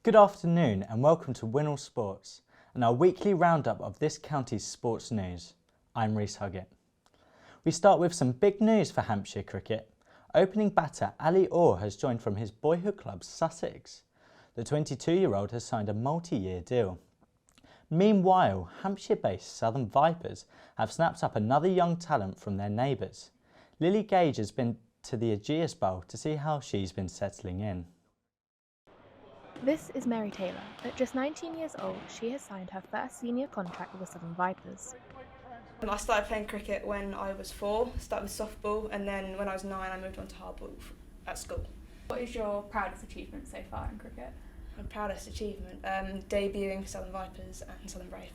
Good afternoon and welcome to Winol Sports and our weekly roundup of this county's sports news. I'm Reese Huggett. We start with some big news for Hampshire cricket. Opening batter Ali Orr has joined from his boyhood club Sussex. The 22-year-old has signed a multi-year deal. Meanwhile, Hampshire-based Southern Vipers have snapped up another young talent from their neighbours. Lily Gage has been to the Aegeus Bowl to see how she's been settling in. This is Mary Taylor. At just 19 years old, she has signed her first senior contract with the Southern Vipers. I started playing cricket when I was 4, started with softball, and then when I was 9 I moved on to hardball at school. What is your proudest achievement so far in cricket? My proudest achievement, debuting for Southern Vipers and Southern Brave.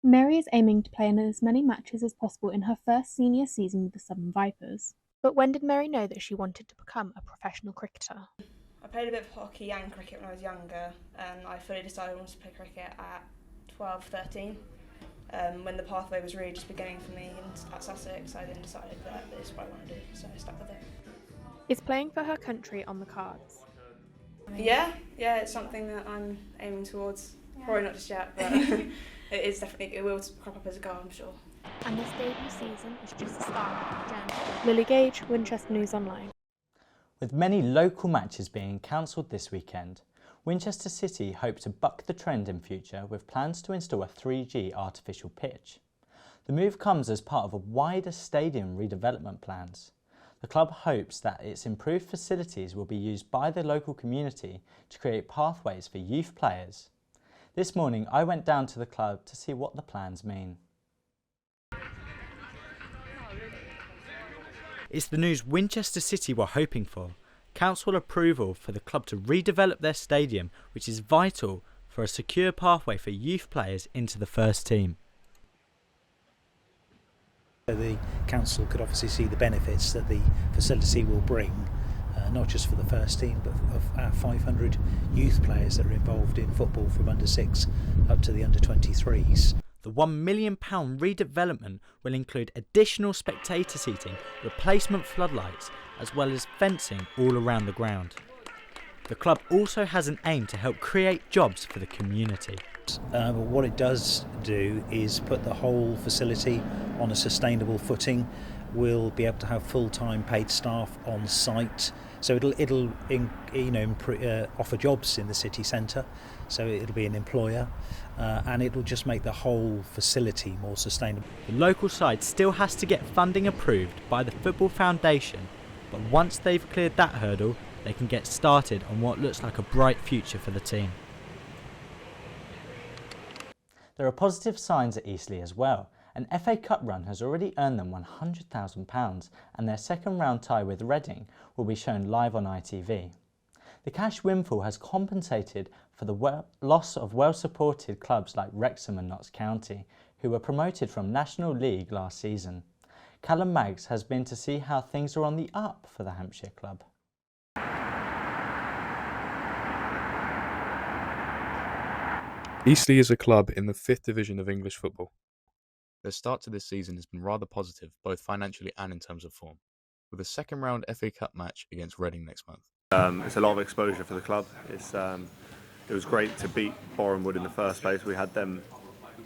Mary is aiming to play in as many matches as possible in her first senior season with the Southern Vipers. But when did Mary know that she wanted to become a professional cricketer? I played a bit of hockey and cricket when I was younger, and I fully decided I wanted to play cricket at 12, 13. When the pathway was really just beginning for me at Sussex, I then decided that this is what I want to do, so I stuck with it. Is playing for her country on the cards? Yeah, it's something that I'm aiming towards. Yeah. Probably not just yet, but it will crop up as a goal, I'm sure. And this debut season is just the start of the journey. Lily Gage, Winchester News Online. With many local matches being cancelled this weekend, Winchester City hope to buck the trend in future with plans to install a 3G artificial pitch. The move comes as part of a wider stadium redevelopment plans. The club hopes that its improved facilities will be used by the local community to create pathways for youth players. This morning I went down to the club to see what the plans mean. It's the news Winchester City were hoping for. Council approval for the club to redevelop their stadium, which is vital for a secure pathway for youth players into the first team. The council could obviously see the benefits that the facility will bring, not just for the first team, but of our 500 youth players that are involved in football from under 6 up to the under 23s. The £1 million redevelopment will include additional spectator seating, replacement floodlights, as well as fencing all around the ground. The club also has an aim to help create jobs for the community. But what it does do is put the whole facility on a sustainable footing. We'll be able to have full-time paid staff on site, so it'll offer jobs in the city centre. So it'll be an employer, and it'll just make the whole facility more sustainable. The local side still has to get funding approved by the Football Foundation, but once they've cleared that hurdle, they can get started on what looks like a bright future for the team. There are positive signs at Eastleigh as well. An FA Cup run has already earned them £100,000, and their second round tie with Reading will be shown live on ITV. The cash windfall has compensated for the loss of well-supported clubs like Wrexham and Notts County, who were promoted from National League last season. Callum Maggs has been to see how things are on the up for the Hampshire club. Eastleigh is a club in the 5th Division of English football. Their start to this season has been rather positive, both financially and in terms of form, with a second round FA Cup match against Reading next month. It's a lot of exposure for the club. It was great to beat Borehamwood in the first place. We had them,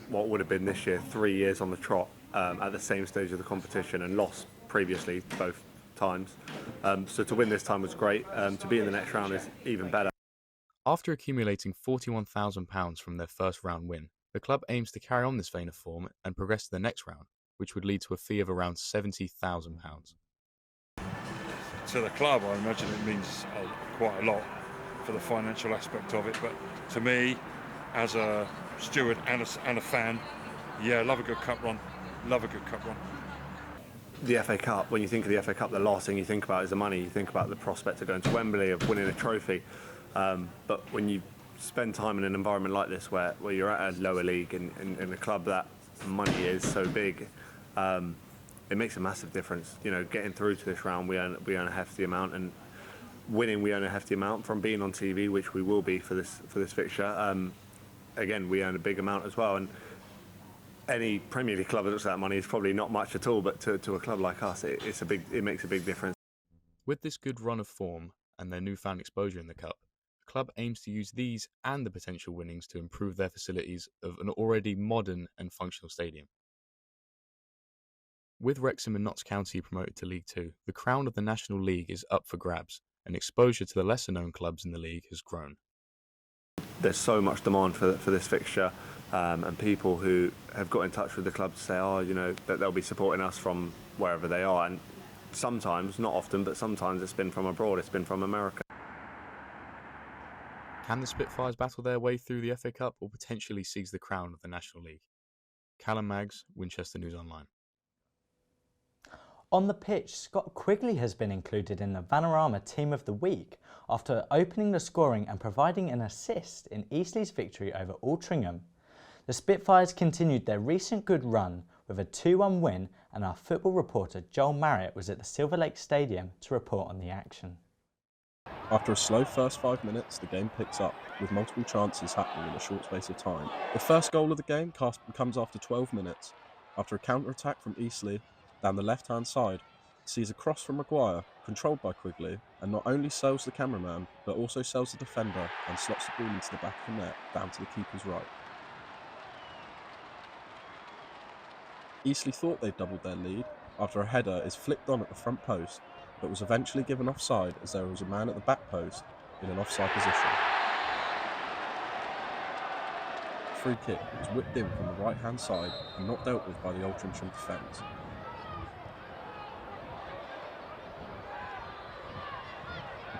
what would have been this year, 3 years on the trot at the same stage of the competition and lost previously both times. So to win this time was great. To be in the next round is even better. After accumulating £41,000 from their first round win, the club aims to carry on this vein of form and progress to the next round, which would lead to a fee of around £70,000. To the club, I imagine it means quite a lot for the financial aspect of it, but to me, as a steward and a fan, yeah, love a good cup run. The FA Cup, when you think of the FA Cup, the last thing you think about is the money. You think about the prospect of going to Wembley, of winning a trophy. But when you spend time in an environment like this where you're at a lower league in a club that money is so big, it makes a massive difference. You know, getting through to this round, we earn a hefty amount, and winning, we earn a hefty amount from being on TV, which we will be for this fixture. Again, we earn a big amount as well, and any Premier League club that looks at that money is probably not much at all, but to a club like us, it makes a big difference. With this good run of form and their newfound exposure in the Cup, the club aims to use these and the potential winnings to improve their facilities of an already modern and functional stadium. With Wrexham and Notts County promoted to League Two, the crown of the National League is up for grabs, and exposure to the lesser-known clubs in the league has grown. There's so much demand for this fixture, and people who have got in touch with the club to say, that they'll be supporting us from wherever they are. And sometimes, not often, but sometimes it's been from abroad, it's been from America. Can the Spitfires battle their way through the FA Cup or potentially seize the crown of the National League? Callum Maggs, Winchester News Online. On the pitch, Scott Quigley has been included in the Vanarama Team of the Week after opening the scoring and providing an assist in Eastleigh's victory over Altrincham. The Spitfires continued their recent good run with a 2-1 win, and our football reporter Joel Marriott was at the Silver Lake Stadium to report on the action. After a slow first 5 minutes, the game picks up, with multiple chances happening in a short space of time. The first goal of the game comes after 12 minutes, after a counter-attack from Eastleigh down the left-hand side, sees a cross from Maguire, controlled by Quigley, and not only sells the cameraman, but also sells the defender and slots the ball into the back of the net, down to the keeper's right. Eastleigh thought they'd doubled their lead after a header is flicked on at the front post, but was eventually given offside as there was a man at the back post in an offside position. The free kick was whipped in from the right-hand side and not dealt with by the Altrincham defence.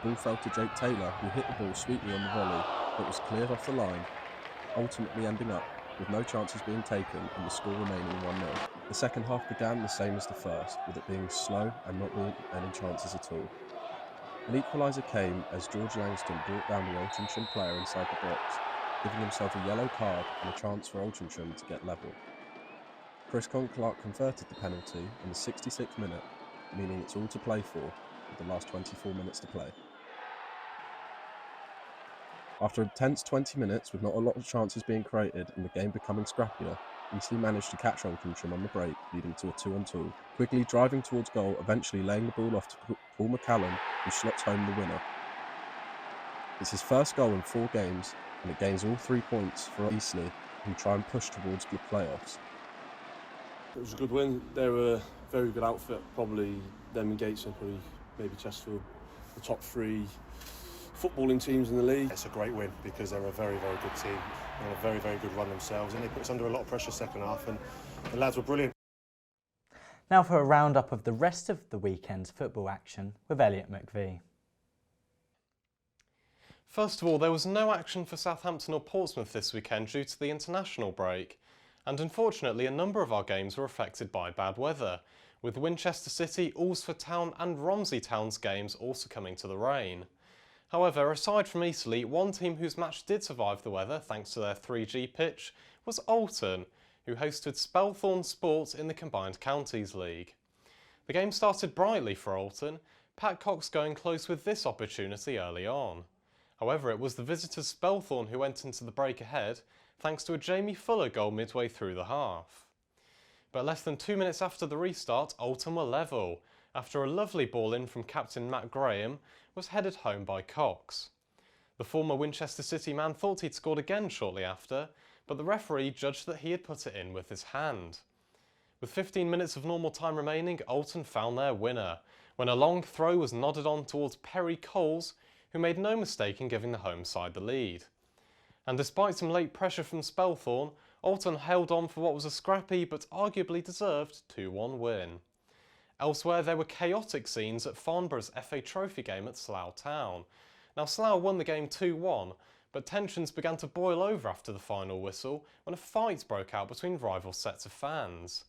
The ball fell to Jake Taylor, who hit the ball sweetly on the volley, but was cleared off the line, ultimately ending up with no chances being taken and the score remaining 1-0. The second half began the same as the first, with it being slow and not being any chances at all. An equaliser came as George Langston brought down the Altrincham player inside the box, giving himself a yellow card and a chance for Altrincham to get level. Chris Clark converted the penalty in the 66th minute, meaning it's all to play for, with the last 24 minutes to play. After a tense 20 minutes with not a lot of chances being created and the game becoming scrappier, Eastleigh managed to catch Altrincham on the break, leading to a 2-on-2. Quigley driving towards goal, eventually laying the ball off to Paul McCallum, who slots home the winner. It's his first goal in 4 games, and it gains all 3 points for Eastleigh, who try and push towards the playoffs. It was a good win. They were a very good outfit. Probably them and Gateshead, maybe Chesterfield, the top 3 footballing teams in the league. It's a great win because they're a very, very good team and a very, very good run themselves, and they put us under a lot of pressure second half, and the lads were brilliant. Now for a roundup of the rest of the weekend's football action with Elliot McVie. First of all, there was no action for Southampton or Portsmouth this weekend due to the international break, and unfortunately a number of our games were affected by bad weather, with Winchester City, Alresford Town and Romsey Town's games also coming to the rain. However, aside from Eastleigh, one team whose match did survive the weather thanks to their 3G pitch was Alton, who hosted Spelthorne Sports in the Combined Counties League. The game started brightly for Alton, Pat Cox going close with this opportunity early on. However, it was the visitors Spelthorne who went into the break ahead thanks to a Jamie Fuller goal midway through the half. But less than 2 minutes after the restart, Alton were level, after a lovely ball in from captain Matt Graham was headed home by Cox. The former Winchester City man thought he'd scored again shortly after, but the referee judged that he had put it in with his hand. With 15 minutes of normal time remaining, Alton found their winner, when a long throw was nodded on towards Perry Coles, who made no mistake in giving the home side the lead. And despite some late pressure from Spelthorne, Alton held on for what was a scrappy but arguably deserved 2-1 win. Elsewhere, there were chaotic scenes at Farnborough's FA Trophy game at Slough Town. Now, Slough won the game 2-1, but tensions began to boil over after the final whistle when a fight broke out between rival sets of fans.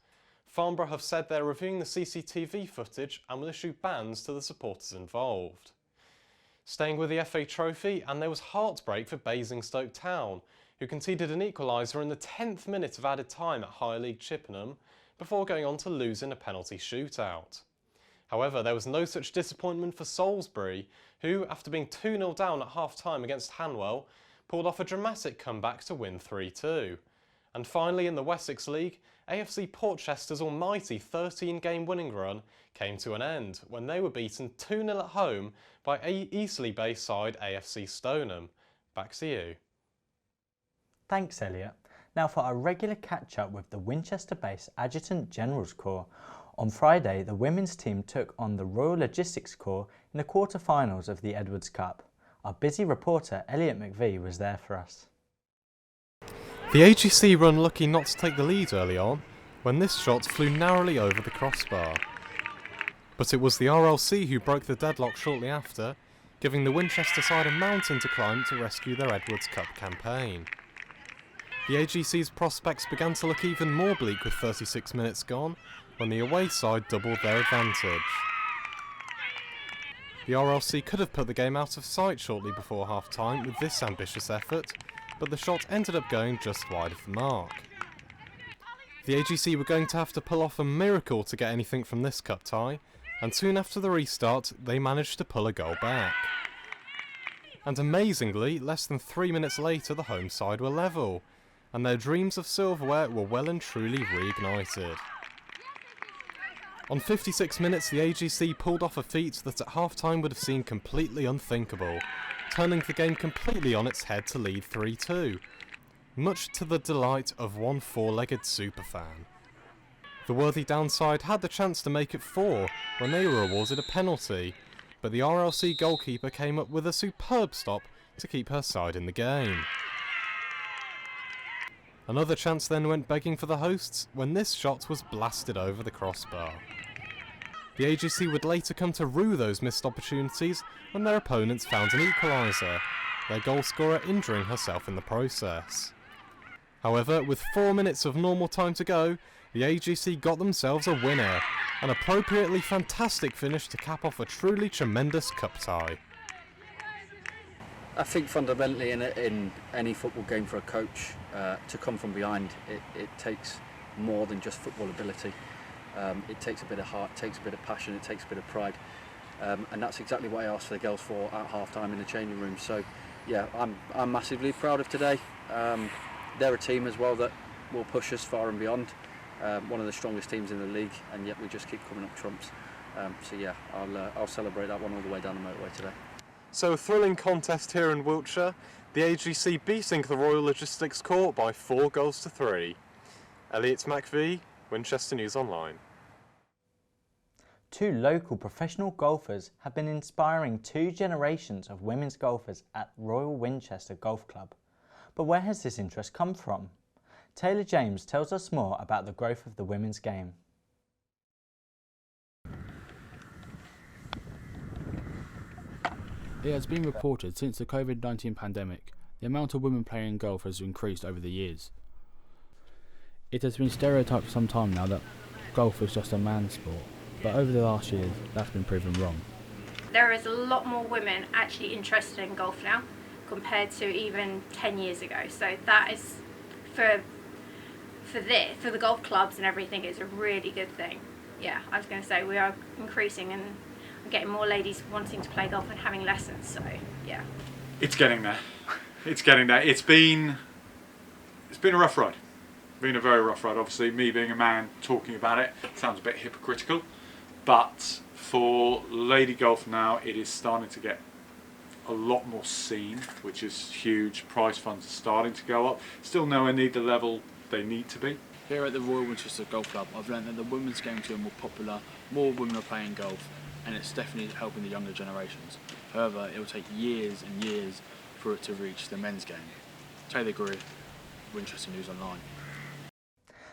Farnborough have said they're reviewing the CCTV footage and will issue bans to the supporters involved. Staying with the FA Trophy, and there was heartbreak for Basingstoke Town, who conceded an equaliser in the 10th minute of added time at High League Chippenham, before going on to lose in a penalty shootout. However, there was no such disappointment for Salisbury, who, after being 2-0 down at half-time against Hanwell, pulled off a dramatic comeback to win 3-2. And finally, in the Wessex League, AFC Portchester's almighty 13-game winning run came to an end when they were beaten 2-0 at home by Eastleigh-based side AFC Stoneham. Back to you. Thanks, Elliot. Now for our regular catch-up with the Winchester-based Adjutant General's Corps. On Friday, the women's team took on the Royal Logistics Corps in the quarter-finals of the Edwards Cup. Our busy reporter Elliot McVie was there for us. The AGC were unlucky not to take the lead early on, when this shot flew narrowly over the crossbar. But it was the RLC who broke the deadlock shortly after, giving the Winchester side a mountain to climb to rescue their Edwards Cup campaign. The AGC's prospects began to look even more bleak with 36 minutes gone, when the away side doubled their advantage. The RLC could have put the game out of sight shortly before half-time with this ambitious effort, but the shot ended up going just wide of the mark. The AGC were going to have to pull off a miracle to get anything from this cup tie, and soon after the restart they managed to pull a goal back. And amazingly, less than 3 minutes later the home side were level, and their dreams of silverware were well and truly reignited. On 56 minutes the AGC pulled off a feat that at half-time would have seemed completely unthinkable, turning the game completely on its head to lead 3-2, much to the delight of one four-legged superfan. The worthy downside had the chance to make it 4 when they were awarded a penalty, but the RLC goalkeeper came up with a superb stop to keep her side in the game. Another chance then went begging for the hosts when this shot was blasted over the crossbar. The AGC would later come to rue those missed opportunities when their opponents found an equaliser, their goalscorer injuring herself in the process. However, with 4 minutes of normal time to go, the AGC got themselves a winner, an appropriately fantastic finish to cap off a truly tremendous cup tie. I think fundamentally in any football game for a coach to come from behind, it takes more than just football ability. It takes a bit of heart, it takes a bit of passion, it takes a bit of pride, and that's exactly what I asked for the girls for at half-time in the changing room. So yeah, I'm massively proud of today. They're a team as well that will push us far and beyond. One of the strongest teams in the league, and yet we just keep coming up trumps. So yeah, I'll celebrate that one all the way down the motorway today. So a thrilling contest here in Wiltshire, the AGC beating the Royal Logistics Corps by 4-3. Elliot McVie, Winchester News Online. 2 local professional golfers have been inspiring 2 generations of women's golfers at Royal Winchester Golf Club. But where has this interest come from? Taylor James tells us more about the growth of the women's game. It has been reported since the COVID-19 pandemic, the amount of women playing golf has increased over the years. It has been stereotyped for some time now that golf is just a man's sport, but over the last years that's been proven wrong. There is a lot more women actually interested in golf now compared to even 10 years ago, so that is for the golf clubs and everything, it's a really good thing. Yeah, I was going to say we are increasing and getting more ladies wanting to play golf and having lessons, so yeah. It's getting there. It's getting there. It's been a rough ride. Been a very rough ride. Obviously, me being a man talking about it sounds a bit hypocritical, but for lady golf now, it is starting to get a lot more seen, which is huge. Prize funds are starting to go up. Still nowhere near the level they need to be. Here at the Royal Winchester Golf Club, I've learned that the women's game is more popular, more women are playing golf, and it's definitely helping the younger generations. However, it will take years and years for it to reach the men's game. Taylor Greer, Winchester News Online.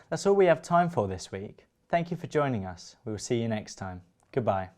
That's all we have time for this week. Thank you for joining us. We will see you next time. Goodbye.